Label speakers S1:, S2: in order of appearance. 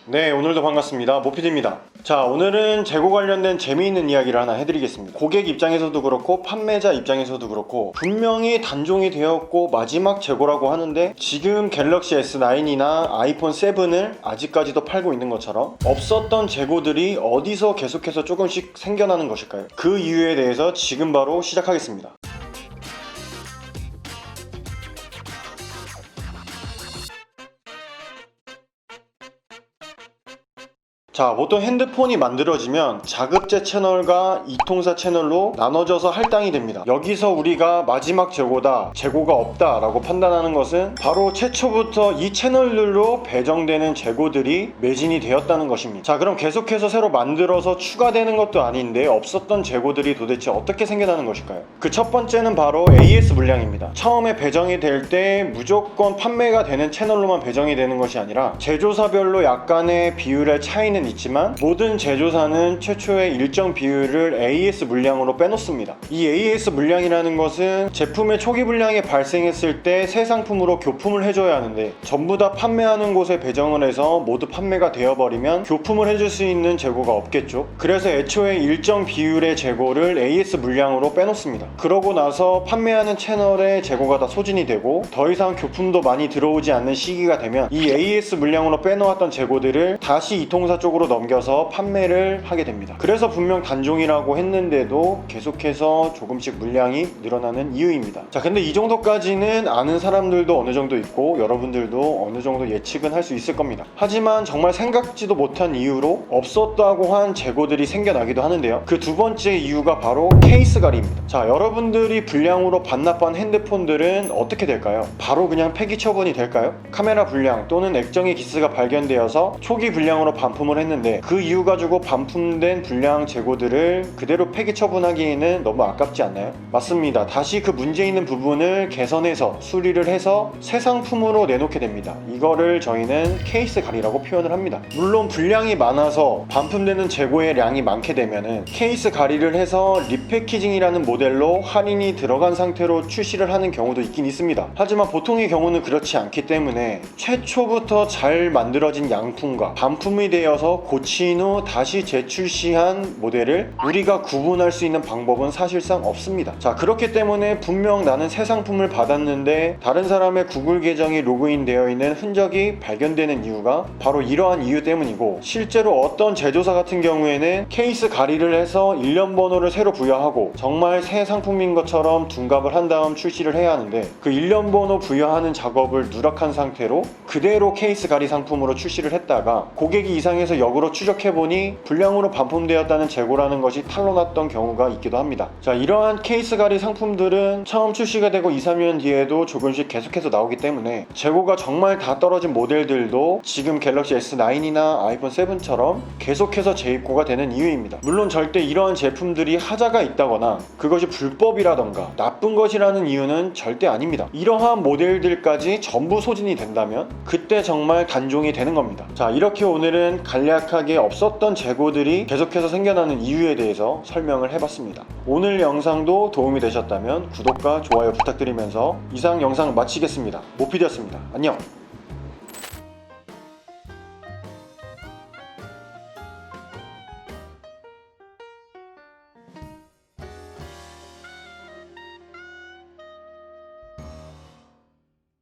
S1: 네, 오늘도 반갑습니다. 모피디입니다. 자, 오늘은 재고 관련된 재미있는 이야기를 하나 해드리겠습니다. 고객 입장에서도 그렇고 판매자 입장에서도 그렇고 분명히 단종이 되었고 마지막 재고라고 하는데 지금 갤럭시 S9이나 아이폰 7을 아직까지도 팔고 있는 것처럼 없었던 재고들이 어디서 계속해서 조금씩 생겨나는 것일까요? 그 이유에 대해서 지금 바로 시작하겠습니다. 자, 보통 핸드폰이 만들어지면 자급제 채널과 이통사 채널로 나눠져서 할당이 됩니다. 여기서 우리가 마지막 재고다, 재고가 없다 라고 판단하는 것은 바로 최초부터 이 채널들로 배정되는 재고들이 매진이 되었다는 것입니다. 자, 그럼 계속해서 새로 만들어서 추가되는 것도 아닌데 없었던 재고들이 도대체 어떻게 생겨나는 것일까요? 그 첫 번째는 바로 AS 물량입니다. 처음에 배정이 될 때 무조건 판매가 되는 채널로만 배정이 되는 것이 아니라 제조사별로 약간의 비율의 차이는 있지만 모든 제조사는 최초의 일정 비율을 AS 물량으로 빼놓습니다. 이 AS 물량이라는 것은 제품의 초기 불량이 발생했을 때 새 상품으로 교품을 해줘야 하는데 전부 다 판매하는 곳에 배정을 해서 모두 판매가 되어버리면 교품을 해줄 수 있는 재고가 없겠죠. 그래서 애초에 일정 비율의 재고를 AS 물량으로 빼놓습니다. 그러고 나서 판매하는 채널의 재고가 다 소진이 되고 더 이상 교품도 많이 들어오지 않는 시기가 되면 이 AS 물량으로 빼놓았던 재고들을 다시 이통사 쪽으로 넘겨서 판매를 하게 됩니다. 그래서 분명 단종이라고 했는데도 계속해서 조금씩 물량이 늘어나는 이유입니다. 자, 근데 이 정도까지는 아는 사람들도 어느 정도 있고 여러분들도 어느 정도 예측은 할 수 있을 겁니다. 하지만 정말 생각지도 못한 이유로 없었다고 한 재고들이 생겨나기도 하는데요. 그 두 번째 이유가 바로 케이스 가리입니다. 자, 여러분들이 불량으로 반납한 핸드폰들은 어떻게 될까요? 바로 그냥 폐기 처분이 될까요? 카메라 불량 또는 액정의 기스가 발견되어서 초기 불량으로 반품을 했는데 그 이유 가지고 반품된 불량 재고들을 그대로 폐기 처분하기에는 너무 아깝지 않나요? 맞습니다. 다시 그 문제 있는 부분을 개선해서 수리를 해서 새 상품으로 내놓게 됩니다. 이거를 저희는 케이스 가리라고 표현을 합니다. 물론 불량이 많아서 반품되는 재고의 양이 많게 되면은 케이스 가리를 해서 리패키징이라는 모델로 할인이 들어간 상태로 출시를 하는 경우도 있긴 있습니다. 하지만 보통의 경우는 그렇지 않기 때문에 최초부터 잘 만들어진 양품과 반품이 되어서 고친 후 다시 재출시한 모델을 우리가 구분할 수 있는 방법은 사실상 없습니다. 자, 그렇기 때문에 분명 나는 새 상품을 받았는데 다른 사람의 구글 계정이 로그인 되어 있는 흔적이 발견되는 이유가 바로 이러한 이유 때문이고, 실제로 어떤 제조사 같은 경우에는 케이스 가리를 해서 일련 번호를 새로 부여하고 정말 새 상품인 것처럼 둔갑을 한 다음 출시를 해야 하는데 그 일련 번호 부여하는 작업을 누락한 상태로 그대로 케이스 가리 상품으로 출시를 했다가 고객이 이상해서 역으로 추적해보니 불량으로 반품되었다는 재고라는 것이 탄로났던 경우가 있기도 합니다. 자, 이러한 케이스 가리 상품들은 처음 출시가 되고 2-3년 뒤에도 조금씩 계속해서 나오기 때문에 재고가 정말 다 떨어진 모델들도 지금 갤럭시 S9이나 아이폰 7처럼 계속해서 재입고가 되는 이유입니다. 물론 절대 이러한 제품들이 하자가 있다거나 그것이 불법이라던가 나쁜 것이라는 이유는 절대 아닙니다. 이러한 모델들까지 전부 소진이 된다면 그때 정말 단종이 되는 겁니다. 자, 이렇게 오늘은 간략하게 없었던 재고들이 계속해서 생겨나는 이유에 대해서 설명을 해봤습니다. 오늘 영상도 도움이 되셨다면 구독과 좋아요 부탁드리면서 이상 영상 마치겠습니다. 모피디였습니다. 안녕.